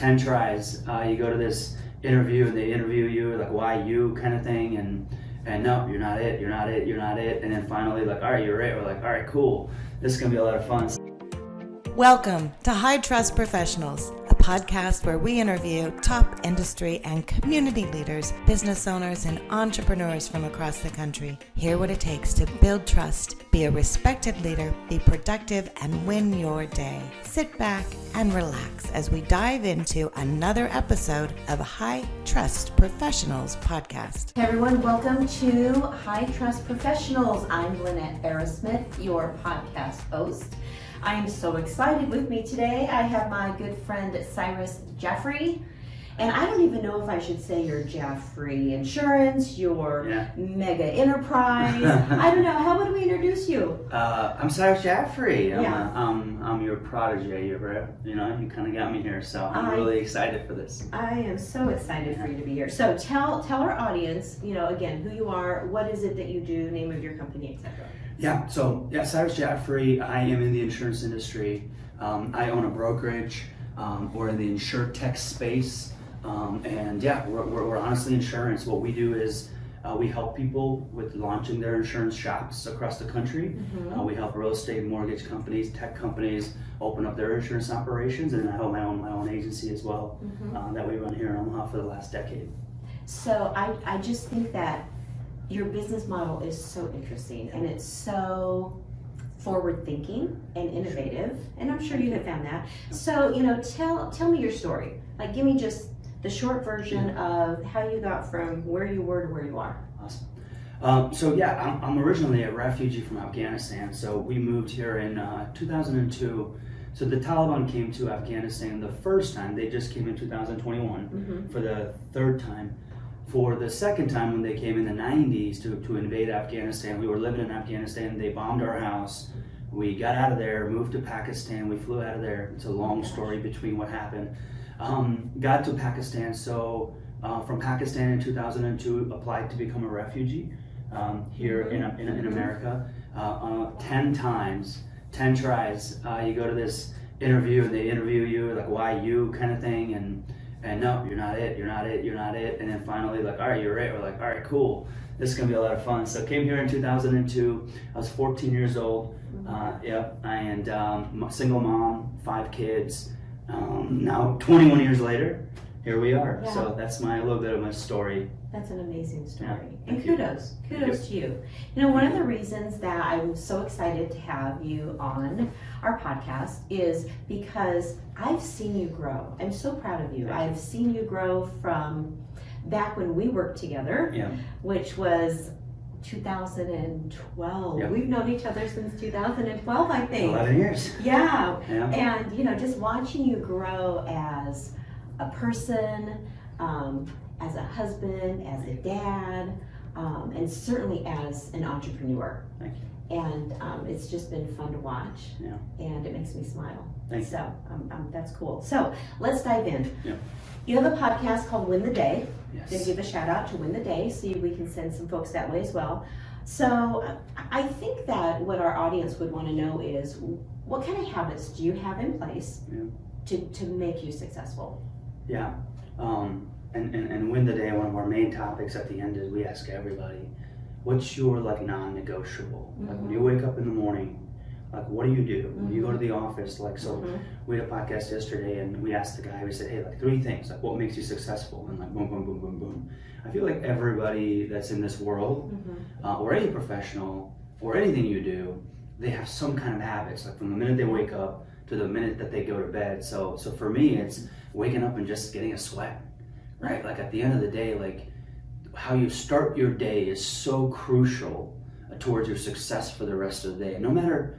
10 tries. You go to this interview and they interview you, like, why you kind of thing, and no, you're not it, and then finally, like, all right, you're it. We're like, all right, cool, this is gonna be a lot of fun. Welcome to High Trust Professionals, a podcast where we interview top industry and community leaders, business owners, and entrepreneurs from across the country. Hear what it takes to build trust, be a respected leader, be productive, and win your day. Sit back and relax as we dive into another episode of High Trust Professionals podcast. Hey everyone, welcome to High Trust Professionals. I'm Lynette Arrasmith, your podcast host. I am so excited. With me today, I have my good friend Cyrus Jaffery. And I don't even know if I should say your Jaffery Insurance, your Mega Enterprise. I don't know. How would we introduce you? I'm Cyrus Jaffery. Yeah. I'm your protege. You kind of got me here, so I'm really excited for this. I am so excited for you to be here. So tell our audience, again, who you are, what is it that you do, name of your company, etc. Cyrus Jaffery. I am in the insurance industry. I own a brokerage. We're in the insurtech space. We're honestly insurance. What we do is we help people with launching their insurance shops across the country. Mm-hmm. We help real estate, mortgage companies, tech companies open up their insurance operations, and I own my own agency as well, that we run here in Omaha for the last decade. So I just think that your business model is so interesting, and it's so forward thinking and innovative, and I'm sure you have found that. So tell me your story. Like, give me just the short version of how you got from where you were to where you are. Awesome. I'm originally a refugee from Afghanistan. So we moved here in 2002. So the Taliban came to Afghanistan the first time. They just came in 2021 for the third time. For the second time, when they came in the 90s to invade Afghanistan, we were living in Afghanistan. They bombed our house. We got out of there, moved to Pakistan. We flew out of there. It's a long story between what happened. Got to Pakistan. So from Pakistan in 2002, applied to become a refugee here in America. 10 times, 10 tries. You go to this interview and they interview you, like, why you kind of thing, and no, you're not it, and then finally, like, all right, you're it. We're like, all right, cool, this is gonna be a lot of fun. So came here in 2002. I was 14 years old. And single mom, 5 kids. Now 21 years later, here we are. Yeah. So that's a little bit of my story. That's an amazing story. Yeah, and kudos to you. One of the reasons that I'm so excited to have you on our podcast is because I've seen you grow. I'm so proud of you. I've seen you grow from back when we worked together, which was 2012. Yep. We've known each other since 2012, I think. 11 years. Yeah. And just watching you grow as a person, as a husband, as a dad, and certainly as an entrepreneur. Thank you. And it's just been fun to watch, and it makes me smile. Thank you. So that's cool. So let's dive in. Yeah. You have a podcast called Win the Day. Yes. Going to give a shout out to Win the Day, so we can send some folks that way as well. So I think that what our audience would want to know is, what kind of habits do you have in place to make you successful? Yeah. And Win the Day, one of our main topics at the end is we ask everybody, what's your non-negotiable? Like, when you wake up in the morning, like, what do you do? When you go to the office, we had a podcast yesterday and we asked the guy, we said, hey, 3 things, like, what makes you successful? And boom, boom, boom, boom, boom. I feel like everybody that's in this world, or any professional, or anything you do, they have some kind of habits, like from the minute they wake up to the minute that they go to bed. So for me, it's waking up and just getting a sweat, right? Like, at the end of the day, like, how you start your day is so crucial towards your success for the rest of the day. No matter,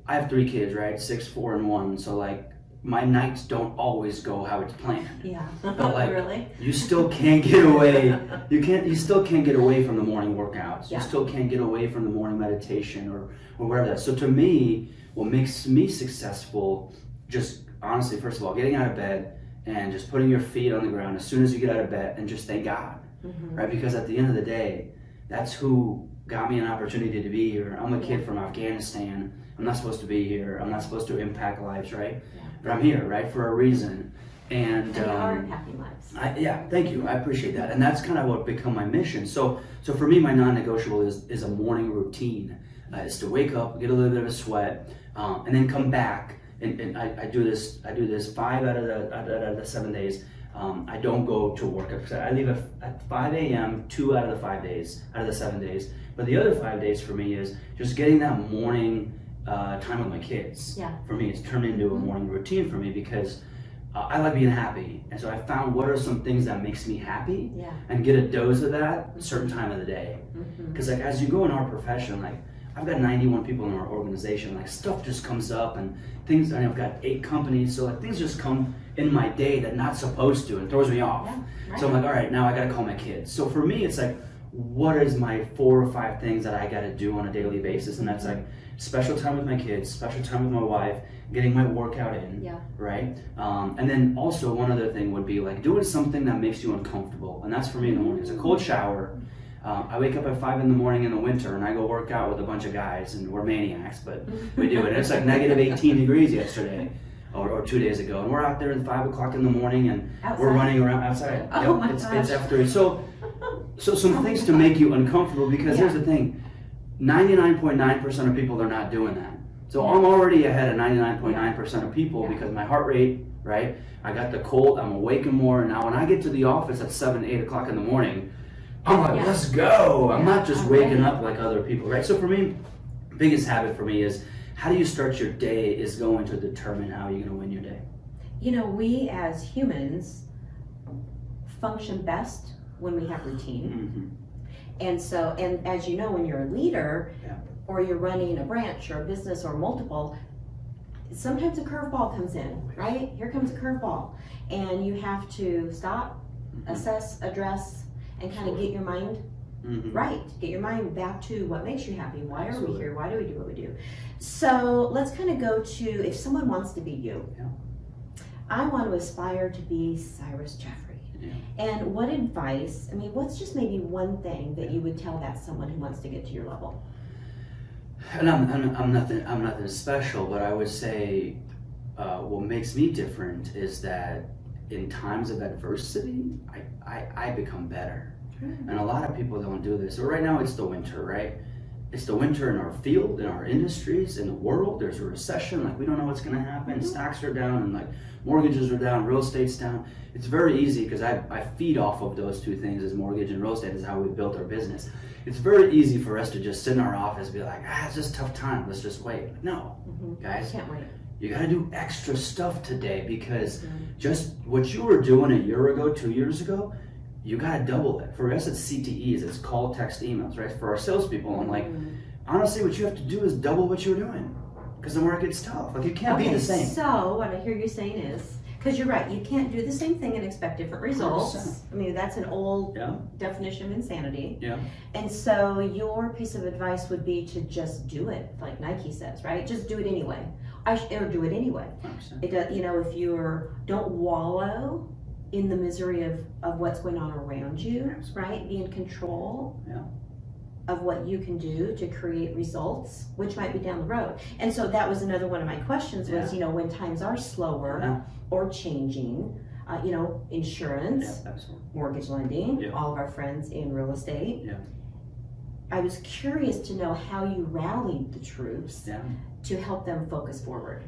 I have 3 kids, right? 6, 4, and 1. So, like, my nights don't always go how it's planned. Yeah. But, like, Really? you still can't get away. You still can't get away from the morning workouts. Yeah. You still can't get away from the morning meditation or whatever that is. So to me, what makes me successful, just honestly, first of all, getting out of bed and just putting your feet on the ground as soon as you get out of bed and just thank God, right? Because at the end of the day, that's who got me an opportunity to be here. I'm a kid from Afghanistan. I'm not supposed to be here. I'm not supposed to impact lives, right? Yeah. But I'm here, right, for a reason. And they are impacting lives. yeah, thank you. I appreciate that. And that's kind of what become my mission. So for me, my non-negotiable is a morning routine. Is to wake up, get a little bit of a sweat, and then come back. And I do this 5 out of the 7 days. I don't go to work. I leave at 5 a.m. 2 out of the 7 days. But the other 5 days for me is just getting that morning time with my kids. Yeah. For me, it's turned into a morning routine for me because I like being happy. And so I found what are some things that makes me happy, Yeah. and get a dose of that a certain time of the day. Because like as you go in our profession, like I've got 91 people in our organization, like stuff just comes up and things, and I've got 8 companies, so like things just come in my day that not supposed to and throws me off. Yeah, right. So I'm like, all right, now I gotta call my kids. So for me, it's like, what is my 4 or 5 things that I gotta do on a daily basis? And that's like special time with my kids, special time with my wife, getting my workout in, Yeah. right? And then also one other thing would be like doing something that makes you uncomfortable. And that's for me in the morning. It's a cold shower. I wake up at 5 in the morning in the winter and I go work out with a bunch of guys, and we're maniacs, but we do it. It's like negative 18 degrees yesterday or 2 days ago, and we're out there at 5 o'clock in the morning and Outside? we're running around outside. Oh my it's gosh. after. So some things to make you uncomfortable, because here's the thing, 99.9% of people are not doing that. So I'm already ahead of 99.9% of people because my heart rate, right? I got the cold, I'm awake more, and now when I get to the office at 7, 8 o'clock in the morning, I'm like, let's go. I'm not just waking up like other people, right? So for me, biggest habit for me is how do you start your day is going to determine how you're going to win your day. You know, we as humans function best when we have routine. And so, and as you know, when you're a leader or you're running a branch or a business or multiple, sometimes a curveball comes in, right? Here comes a curveball. And you have to stop, assess, address, and kind of get your mind right. Get your mind back to what makes you happy. Why are we here? Why do we do what we do? So let's kind of go to, if someone wants to be you, I want to aspire to be Cyrus Jaffery. And what advice, I mean, what's just maybe one thing that you would tell that someone who wants to get to your level? And I'm nothing special, but I would say what makes me different is that in times of adversity, I become better. And a lot of people don't do this. So right now it's the winter, right? It's the winter in our field, in our industries, in the world. There's a recession, like we don't know what's gonna happen. Stocks are down and like mortgages are down, real estate's down. It's very easy because I feed off of those two things as mortgage and real estate is how we built our business. It's very easy for us to just sit in our office and be like, it's just a tough time, let's just wait. No, guys. Can't wait. You gotta do extra stuff today because just what you were doing a year ago, 2 years ago, you gotta double it. For us, it's CTEs, it's call, text, emails, right? For our salespeople, I'm like, honestly, what you have to do is double what you're doing because the market's tough. Like, it can't be the same. So what I hear you saying is, because you're right, you can't do the same thing and expect different results. 100%. I mean, that's an old definition of insanity. Yeah. And so your piece of advice would be to just do it, like Nike says, right? Just do it anyway. Or do it anyway. 100%. It does, you know, if don't wallow in the misery of what's going on around you, right? Be in control of what you can do to create results, which might be down the road. And so that was another one of my questions was, you know, when times are slower or changing, you know, insurance, mortgage lending, all of our friends in real estate. I was curious to know how you rallied the troops to help them focus forward.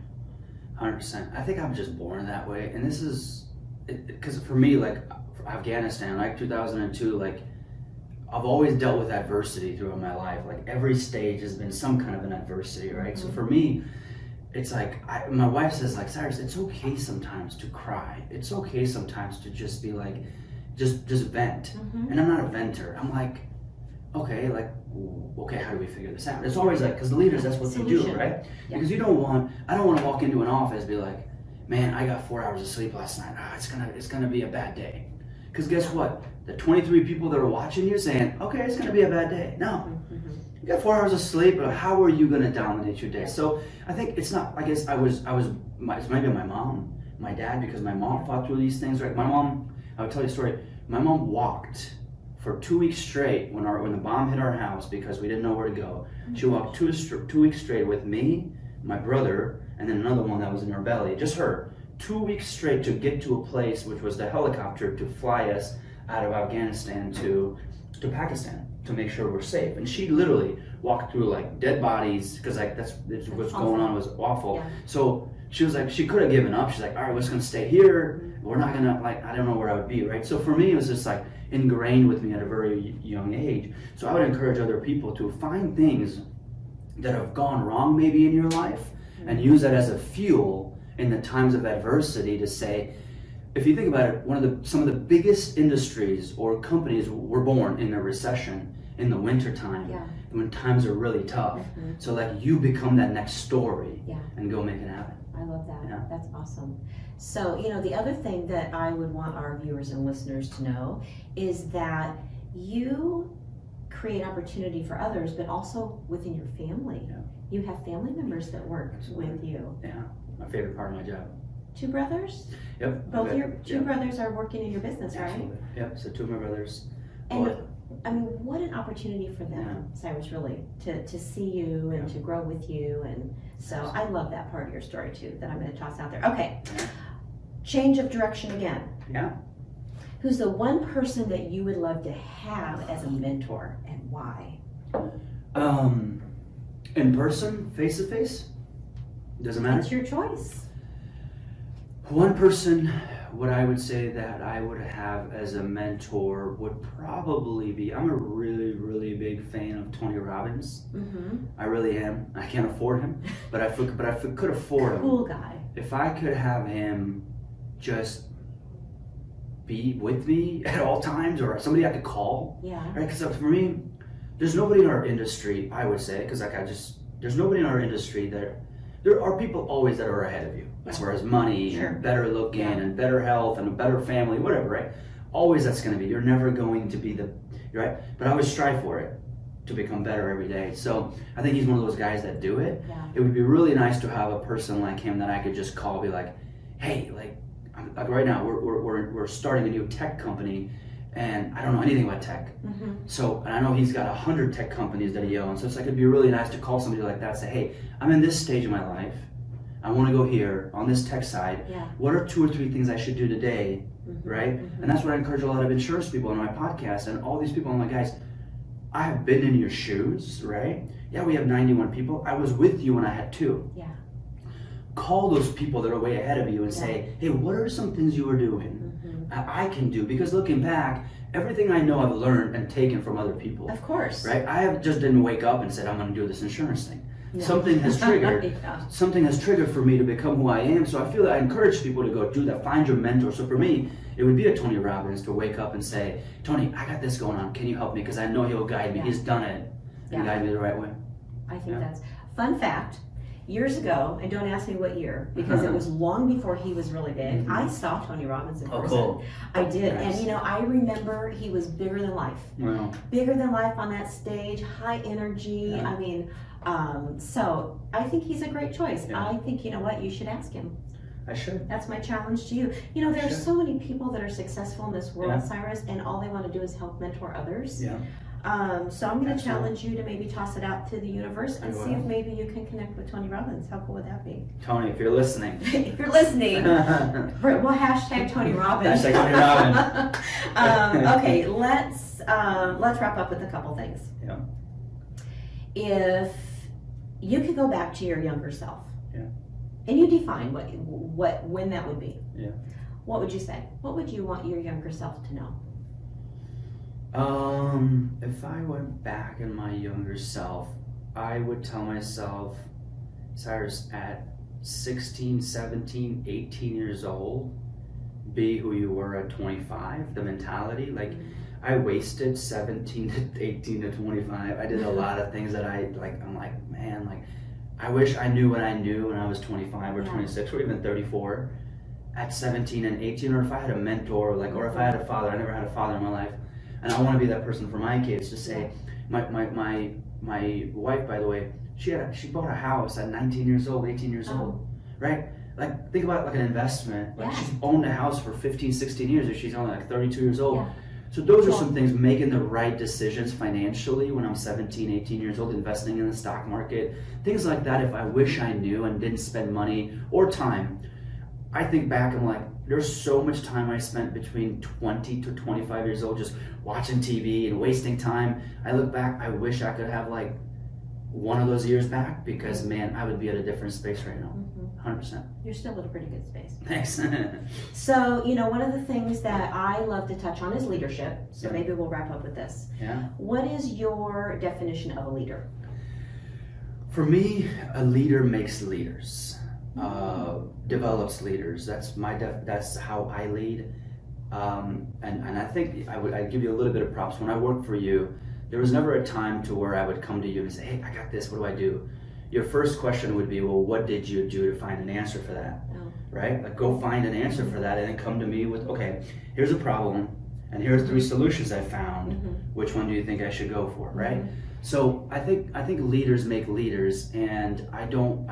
100%. I think I'm just born that way. And this is, because for me, like for Afghanistan, like 2002, like I've always dealt with adversity throughout my life. Like every stage has been some kind of an adversity, right? So for me, it's like, my wife says like, Cyrus, it's okay sometimes to cry. It's okay sometimes to just be like, just vent. And I'm not a venter. I'm like, okay, how do we figure this out? It's always like, because the leaders, that's what they do, right? Because I don't want to walk into an office and be like, man, I got 4 hours of sleep last night. It's gonna be a bad day. Because guess what? The 23 people that are watching you saying, okay, it's gonna be a bad day. No, you got 4 hours of sleep, but how are you gonna dominate your day? So I think it's not, I guess it's maybe my mom, my dad, because my mom fought through these things, right? My mom, I'll tell you a story. My mom walked for 2 weeks straight when the bomb hit our house because we didn't know where to go. She walked 2 weeks straight with me, my brother, and then another one that was in her belly, just her, 2 weeks straight to get to a place, which was the helicopter to fly us out of Afghanistan to Pakistan to make sure we're safe. And she literally walked through like dead bodies because like that's what's going on was awful. Yeah. So she was like, she could have given up. She's like, all right, we're just gonna stay here. We're not gonna, like, I don't know where I would be, right? So for me, it was just like ingrained with me at a very young age. So I would encourage other people to find things that have gone wrong maybe in your life and use that as a fuel in the times of adversity to say, if you think about it, some of the biggest industries or companies were born in a recession in the winter time, when times are really tough. So like you become that next story and go make it happen. I love that. Yeah. That's awesome. So, the other thing that I would want our viewers and listeners to know is that you create opportunity for others, but also within your family. Yeah. You have family members that work with you. Yeah, my favorite part of my job. 2 brothers? Yep. Both your two brothers are working in your business, right? Absolutely. Yep, so 2 of my brothers. And I mean, what an opportunity for them, Cyrus, really, to see you and to grow with you. And so I love that part of your story too, that I'm going to toss out there. Okay, change of direction again. Yeah. Who's the one person that you would love to have as a mentor and why? In person, face to face, doesn't matter. It's your choice. One person, what I would say that I would have as a mentor would probably be, I'm a really, really big fan of Tony Robbins. I really am. I can't afford him, but I could afford him. Cool guy. If I could have him just be with me at all times, or somebody I could call. Yeah. Right? Because for me, there's nobody in our industry, I would say, because there's nobody in our industry there are people always that are ahead of you as far as money and better looking and better health and a better family, whatever, right? Always that's going to be. You're never going to be right? But I always strive for it to become better every day. So I think he's one of those guys that do it. Yeah. It would be really nice to have a person like him that I could just call, be like, hey, like right now we're starting a new tech company and I don't know anything about tech. So, and I know he's got 100 tech companies that he owns. So it's like, it'd be really nice to call somebody like that and say, hey, I'm in this stage of my life. I want to go here on this tech side. Yeah. What are 2 or 3 things I should do today? Right? And that's what I encourage a lot of insurance people on my podcast and all these people. I'm like, guys, I have been in your shoes, right? Yeah, we have 91 people. I was with you when I had 2. Yeah. Call those people that are way ahead of you and say, hey, what are some things you were doing I can do? Because looking back, everything I know I've learned and taken from other people. Of course. Right? Just didn't wake up and said, I'm going to do this insurance thing. No. Something has triggered. Something has triggered for me to become who I am. So I feel that I encourage people to go do that. Find your mentor. So for me, it would be a Tony Robbins to wake up and say, Tony, I got this going on. Can you help me? Because I know he'll guide me. He's done it and guide me the right way. I think that's fun fact. Years ago, and don't ask me what year, because it was long before he was really big, I saw Tony Robbins in person. Oh, cool. I did. Nice. And I remember he was bigger than life. Wow. Bigger than life on that stage, high energy. Yeah. I mean, so I think he's a great choice. Yeah. I think, you know what, you should ask him. I should. That's my challenge to you. There's so many people that are successful in this world, Cyrus, and all they want to do is help mentor others. Yeah. So I'm going to challenge you to maybe toss it out to the universe and see if maybe you can connect with Tony Robbins. How cool would that be? Tony, if you're listening. If you're listening, we'll hashtag Tony Robbins. Hashtag Tony Robbins. Okay, let's wrap up with a couple things. Yeah. If you could go back to your younger self, and you define when that would be, what would you say? What would you want your younger self to know? If I went back in my younger self, I would tell myself, Cyrus, at 16, 17, 18 years old, be who you were at 25, the mentality. Like, I wasted 17 to 18 to 25. I did a lot of things that I'm like, man, like, I wish I knew what I knew when I was 25 or 26 or even 34 at 17 and 18, or if I had a mentor, or if I had a father. I never had a father in my life. And I want to be that person for my kids to say, my wife, by the way, she bought a house at 19 years old, 18 years old, right? Like, think about it like an investment. Like, she's owned a house for 15, 16 years if she's only like 32 years old. Yeah. So those are some things, making the right decisions financially when I'm 17, 18 years old, investing in the stock market, things like that. If I wish I knew and didn't spend money or time, I think back, I'm like, there's so much time I spent between 20 to 25 years old just watching TV and wasting time. I look back, I wish I could have like one of those years back, because man, I would be at a different space right now. 100%. You're still at a pretty good space. Thanks. So, one of the things that I love to touch on is leadership. So Yeah. maybe we'll wrap up with this. Yeah. What is your definition of a leader? For me, a leader makes leaders, develops leaders. That's how I lead. And I think I'd give you a little bit of props. When I worked for you, there was never a time to where I would come to you and say, hey, I got this, what do I do? Your first question would be, well, what did you do to find an answer for that? Oh. Right? Like, go find an answer for that and then come to me with, okay, here's a problem and here are 3 solutions I found. Which one do you think I should go for, right? So I think leaders make leaders, and I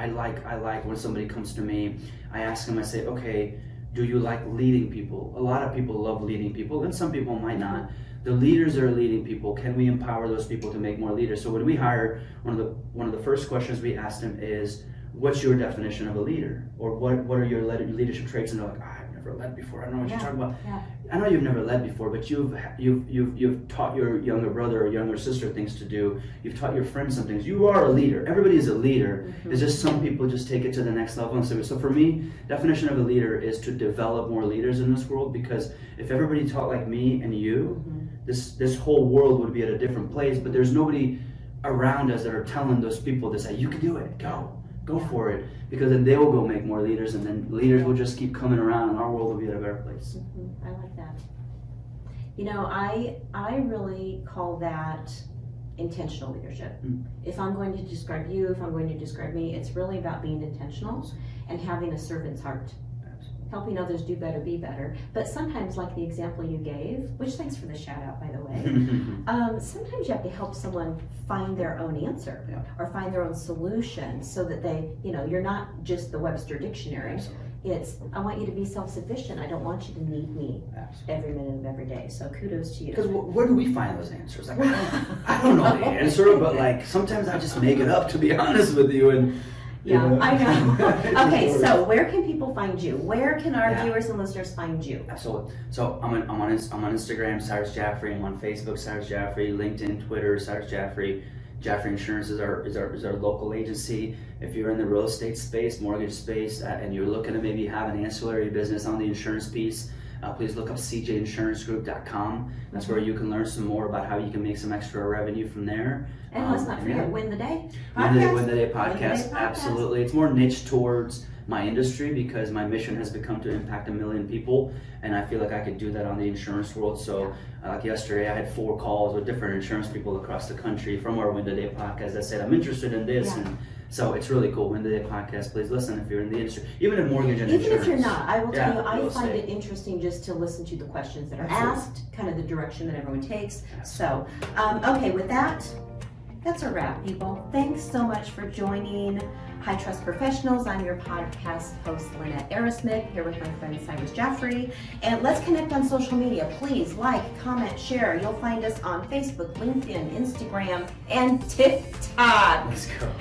like when somebody comes to me, I ask them, I say, okay, do you like leading people? A lot of people love leading people, and some people might not. The leaders that are leading people, can we empower those people to make more leaders? So when we hire, one of the first questions we ask them is, what's your definition of a leader? Or what are your leadership traits? And they're like, I've never led before. I don't know what you're talking about. Yeah. I know you've never led before, but you've taught your younger brother or younger sister things to do. You've taught your friends some things. You are a leader. Everybody is a leader. It's just some people just take it to the next level. And so for me, definition of a leader is to develop more leaders in this world, because if everybody taught like me and you, this whole world would be at a different place. But there's nobody around us that are telling those people to say, you can do it, go for it, because then they will go make more leaders, and then leaders will just keep coming around, and our world will be at a better place. I like that. I really call that intentional leadership. If I'm going to describe you, if I'm going to describe me, it's really about being intentional and having a servant's heart. Helping others do better, be better. But sometimes, like the example you gave, which thanks for the shout out, by the way, sometimes you have to help someone find their own answer or find their own solution, so that they, you're not just the Webster Dictionary. Absolutely. It's, I want you to be self-sufficient. I don't want you to need me every minute of every day. So kudos to you. Because where do we find those answers? Like, I don't know the answer, but like sometimes I just make it up, to be honest with you. And I know. Okay, so where can people find you? Where can our viewers and listeners find you? Absolutely. So I'm on Instagram, Cyrus Jaffery. I'm on Facebook, Cyrus Jaffery. LinkedIn, Twitter, Cyrus Jaffery. Jaffery Insurance is our local agency. If you're in the real estate space, mortgage space, and you're looking to maybe have an ancillary business on the insurance piece, please look up cjinsurancegroup.com. That's where you can learn some more about how you can make some extra revenue from there. And let's not forget Win the Day Win the Day podcast. Absolutely. It's more niche towards my industry, because my mission has become to impact 1 million people, and I feel like I could do that on the insurance world. So like yesterday, I had 4 calls with different insurance people across the country from our Win the Day podcast that said, I'm interested in this. And so it's really cool. Win the Day podcast. Please listen if you're in the industry, even in mortgage and insurance. Even if you're not, I will tell you, I find estate. it interesting just to listen to the questions that are asked, kind of the direction that everyone takes. So, okay, with that, that's a wrap, people. Thanks so much for joining High Trust Professionals. I'm your podcast host, Lynette Arrasmith, here with my friend Cyrus Jaffery. And let's connect on social media. Please like, comment, share. You'll find us on Facebook, LinkedIn, Instagram, and TikTok. Let's go.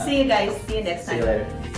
See you guys. See you next time. See you later.